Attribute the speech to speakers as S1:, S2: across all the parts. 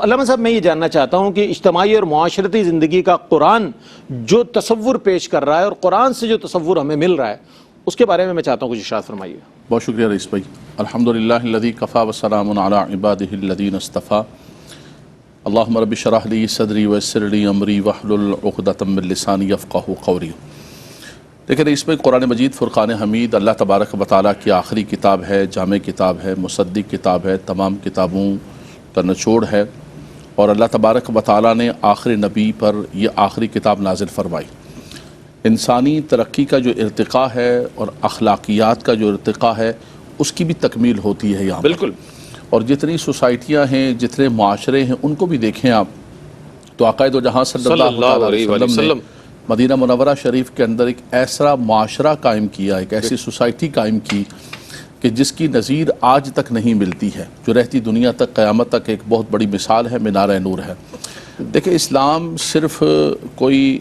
S1: علامہ صاحب میں یہ جاننا چاہتا ہوں کہ اجتماعی اور معاشرتی زندگی کا قرآن جو تصور پیش کر رہا ہے اور قرآن سے جو تصور ہمیں مل رہا ہے اس کے بارے میں چاہتا ہوں کچھ ارشاد فرمائیے.
S2: بہت شکریہ رئیس بھائی. الحمدللہ الذی کفا وسلام علی عبادہ الذین اصطفیٰ. اللہم رب اشرح لی صدری ویسر لی امری واحلل عقدۃ من لسانی یفقہوا قولی. دیکھیں رئیس بھائی، قرآن مجید فرقان حمید اللہ تبارک و تعالیٰ کی آخری کتاب ہے، جامع کتاب ہے، مصدق کتاب ہے، تمام کتابوں کا نچوڑ ہے، اور اللہ تبارک و تعالیٰ نے آخری نبی پر یہ آخری کتاب نازل فرمائی. انسانی ترقی کا جو ارتقاء ہے اور اخلاقیات کا جو ارتقاء ہے اس کی بھی تکمیل ہوتی ہے یہاں
S1: بالکل.
S2: اور جتنی سوسائٹیاں ہیں، جتنے معاشرے ہیں، ان کو بھی دیکھیں آپ تو آقا دو جہاں صلی اللہ علیہ وسلم نے مدینہ منورہ شریف کے اندر ایک ایسا معاشرہ قائم کیا، ایک ایسی سوسائٹی قائم کی کہ جس کی نظیر آج تک نہیں ملتی ہے، جو رہتی دنیا تک قیامت تک ایک بہت بڑی مثال ہے، مینار نور ہے. دیکھیں اسلام صرف کوئی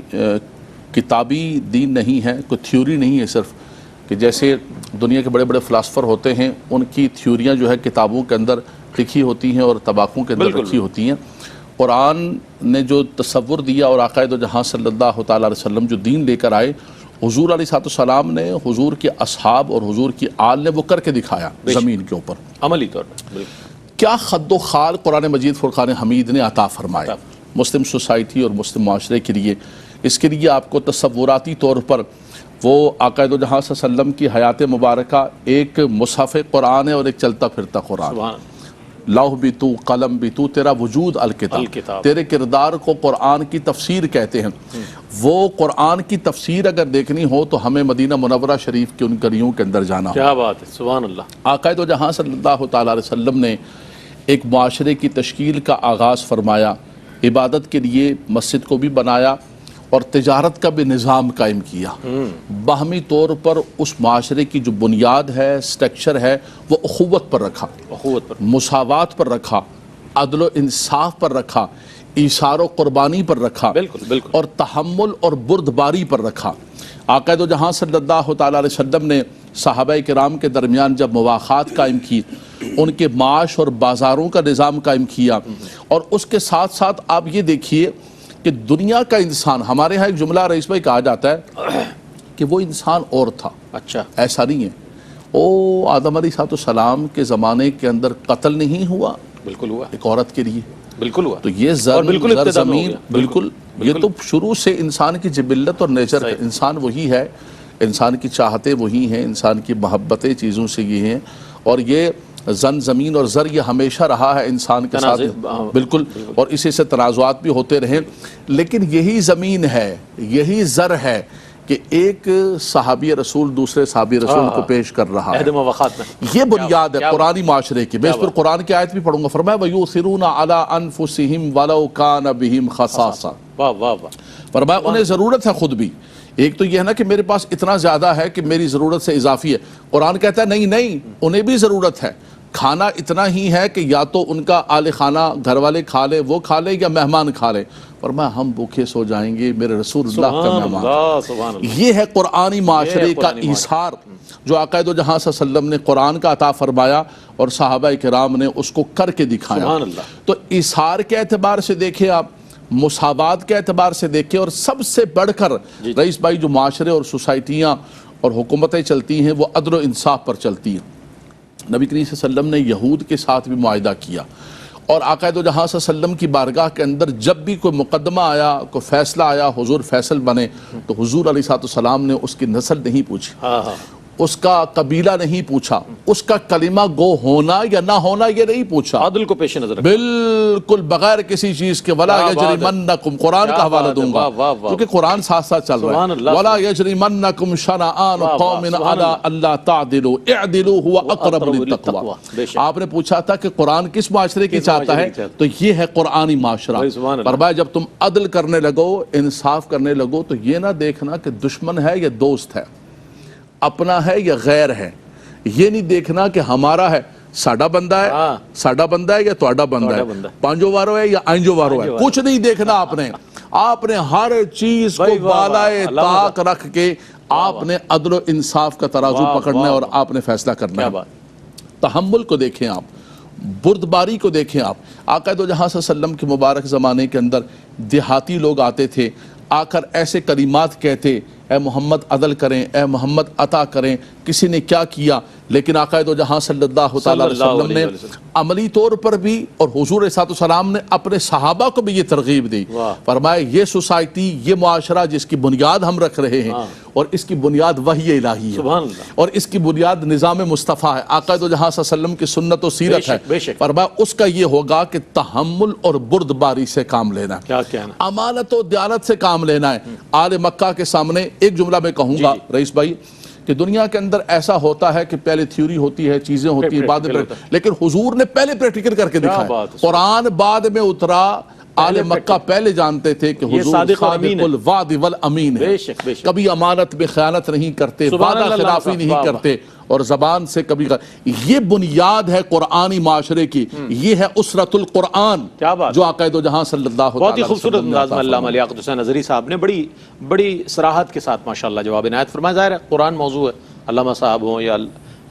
S2: کتابی دین نہیں ہے، کوئی تھیوری نہیں ہے صرف کہ جیسے دنیا کے بڑے بڑے فلاسفر ہوتے ہیں ان کی تھیوریاں جو ہے کتابوں کے اندر لکھی ہوتی ہیں اور طباقوں کے اندر رکھی ہوتی ہیں. قرآن نے جو تصور دیا اور آقا دو جہاں صلی اللہ تعالیٰ علیہ وسلم جو دین لے کر آئے، حضور علیہ السلام نے، حضور کے اصحاب اور حضور کی آل نے وہ کر کے دکھایا زمین کے اوپر
S1: عملی طور پر.
S2: کیا خد و خال قرآن مجید فرقان حمید نے عطا فرمایا مسلم سوسائٹی اور مسلم معاشرے کے لیے. اس کے لیے آپ کو تصوراتی طور پر وہ آقا دو جہاں صلی اللہ علیہ وسلم کی حیات مبارکہ ایک مصحف قرآن ہے اور ایک چلتا پھرتا قرآن. لوح بھی تو، قلم بھی تو، تیرا وجود الکتاب، تیرے کردار کو قرآن کی تفسیر کہتے ہیں. وہ قرآن کی تفسیر اگر دیکھنی ہو تو ہمیں مدینہ منورہ شریف کے ان گلیوں کے اندر جانا.
S1: کیا بات ہے، سبحان اللہ.
S2: آقا دو جہاں صلی اللہ تعالیٰ علیہ وسلم نے ایک معاشرے کی تشکیل کا آغاز فرمایا، عبادت کے لیے مسجد کو بھی بنایا اور تجارت کا بھی نظام قائم کیا. باہمی طور پر اس معاشرے کی جو بنیاد ہے، سٹرکچر ہے، وہ اخوت پر رکھا، مساوات پر رکھا، عدل و انصاف پر رکھا، ایثار و قربانی پر رکھا، اور تحمل اور بردباری پر رکھا. آقا دو جہاں صلی اللہ تعالیٰ علیہ وسلم نے صحابہ کرام کے درمیان جب مواخات قائم کی، ان کے معاش اور بازاروں کا نظام قائم کیا، اور اس کے ساتھ ساتھ آپ یہ دیکھیے کہ دنیا کا انسان، ہمارے ہاں ایک جملہ رئیس بھائی کہا جاتا ہے کہ وہ انسان اور تھا.
S1: اچھا،
S2: ایسا نہیں ہے. آدم علیہ السلام کے زمانے کے اندر قتل نہیں ہوا؟ بالکل ہوا، ایک عورت کے لیے بالکل ہوا. تو یہ زر زمین بالکل، یہ تو شروع سے انسان کی جبلت اور نیچر ہے. انسان وہی ہے، انسان کی چاہتیں وہی ہیں، انسان کی محبتیں چیزوں سے یہ ہیں، اور یہ زمین اور زر یہ ہمیشہ رہا ہے انسان کے ساتھ بالکل، اور اسی سے تنازعات بھی ہوتے رہے. لیکن یہی زمین ہے، یہی زر ہے کہ ایک صحابی رسول دوسرے صحابی رسول کو پیش کر رہا ہے. یہ بنیاد ہے قرآنی معاشرے کی. میں اس پر قرآن کی آیت بھی پڑھوں گا. فرمایا وَيُؤْثِرُونَ عَلَىٰ أَنفُسِهِمْ وَلَوْ كَانَ بِهِمْ خَصَاصَةٌ. فرمایا انہیں ضرورت ہے خود بھی. ایک تو یہ ہے نا کہ میرے پاس اتنا زیادہ ہے کہ میری ضرورت سے اضافی ہے. قرآن کہتا ہے نہیں، انہیں بھی ضرورت ہے. کھانا اتنا ہی ہے کہ یا تو ان کا آل خانہ گھر والے کھا لے، وہ کھا لے، یا مہمان کھا لے. فرمایا ہم بھوکے سو جائیں گے، میرے رسول اللہ کا مہمان. یہ ہے قرآنی معاشرے کا ایثار جو آقا دو جہاں صلی اللہ علیہ وسلم نے قرآن کا عطا فرمایا اور صحابہ کرام نے اس کو کر کے دکھایا. تو ایثار کے اعتبار سے دیکھیں آپ، مساوات کے اعتبار سے دیکھیں، اور سب سے بڑھ کر رئیس بھائی جو معاشرے اور سوسائٹیاں اور حکومتیں چلتی ہیں وہ عدل و انصاف پر چلتی ہیں. نبی کریم صلی اللہ علیہ وسلم نے یہود کے ساتھ بھی معاہدہ کیا، اور آقا دو جہاں صلی اللہ علیہ وسلم کی بارگاہ کے اندر جب بھی کوئی مقدمہ آیا، کوئی فیصلہ آیا، حضور فیصل بنے، تو حضور علیہ السلام نے اس کی نسل نہیں پوچھی، اس کا قبیلہ نہیں پوچھا، اس کا کلمہ گو ہونا یا نہ ہونا یہ نہیں پوچھا. عدل کو پیش نظر بالکل بغیر کسی چیز کے. وَلَا يَجْرِمَنَّكُمْ، قرآن کا حوالہ دوں گا کیونکہ قرآن ساتھ ساتھ چل رہا ہے. وَلَا يَجْرِمَنَّكُمْ شَنَآنُ قَوْمٍ عَلَىٰ أَلَّا تَعْدِلُوا اعْدِلُوا هُوَ أَقْرَبُ لِلتَّقْوَىٰ. آپ نے پوچھا تھا کہ قرآن کس معاشرے کی چاہتا ہے، تو یہ ہے قرآنی معاشرہ. فرمایا جب تم عدل کرنے لگو، انصاف کرنے لگو، تو یہ نہ دیکھنا کہ دشمن ہے یا دوست ہے، اپنا ہے یا غیر ہے. یہ نہیں دیکھنا کہ ہمارا ہے، ساڈا بندہ ہے، ساڈا بندہ ہے یا تواڈا بندہ ہے، پانجو وارو ہے یا آئنجو وارو ہے. کچھ نہیں دیکھنا آپ نے ہر چیز کو بالائے طاق رکھ کے آپ نے عدل و انصاف کا ترازو پکڑنا ہے اور آپ نے فیصلہ کرنا ہے. تحمل کو دیکھیں آپ، بردباری کو دیکھیں آپ، آقا دو جہاں صلی اللہ علیہ وسلم کے مبارک زمانے کے اندر دیہاتی لوگ آتے تھے، آ کر ایسے کلمات کہتے، اے محمد عدل کریں، اے محمد عطا کریں، کسی نے کیا کیا، لیکن آقا دو جہاں صلی اللہ تعالیٰ علیہ وسلم نے عملی طور پر بھی اور حضور صلی اللہ علیہ وسلم نے اپنے صحابہ کو بھی یہ ترغیب دی، فرمایا یہ سوسائٹی، یہ معاشرہ جس کی بنیاد ہم رکھ رہے ہیں اور اس کی بنیاد وحی الہی ہے اور اس کی بنیاد نظام مصطفیٰ ہے، آقا دو جہاں صلی اللہ علیہ وسلم کی سنت و سیرت ہے، فرمایا اس کا یہ ہوگا کہ تحمل اور بردباری سے کام لینا ہے، امانت و دیانت سے کام لینا ہے۔ آل مکہ کے سامنے ایک جملہ میں کہوں گا رئیس بھائی کہ دنیا کے اندر ایسا ہوتا ہے کہ پہلے تھیوری ہوتی ہے، چیزیں ہوتی ہیں، بعد میں لیکن حضور نے پہلے پریکٹیکل کر کے دکھایا، قرآن بعد میں اترا، آل مکہ پہلے جانتے تھے کہ حضور صادق الوعد والامین ہے، کبھی امانت میں خیانت نہیں کرتے، وعدہ خلافی نہیں کرتے اور زبان سے کبھی یہ بنیاد ہے قرآنی معاشرے کی، یہ ہے اسرت القرآن جو آقا دو جہاں صلی اللہ علیہ وسلم۔
S1: بہت ہی خوبصورت انداز میں علامہ لیاقت حسین اظہری صاحب نے بڑی صراحت کے ساتھ ماشاءاللہ جواب عنایت فرمایا۔ ظاہر ہے قرآن موضوع ہے، علامہ صاحب ہوں یا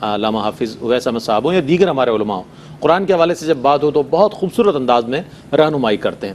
S1: علامہ حافظ اویس احمد صاحب ہوں یا دیگر ہمارے علماء ہوں، قرآن کے حوالے سے جب بات ہو تو بہت خوبصورت انداز میں رہنمائی کرتے ہیں۔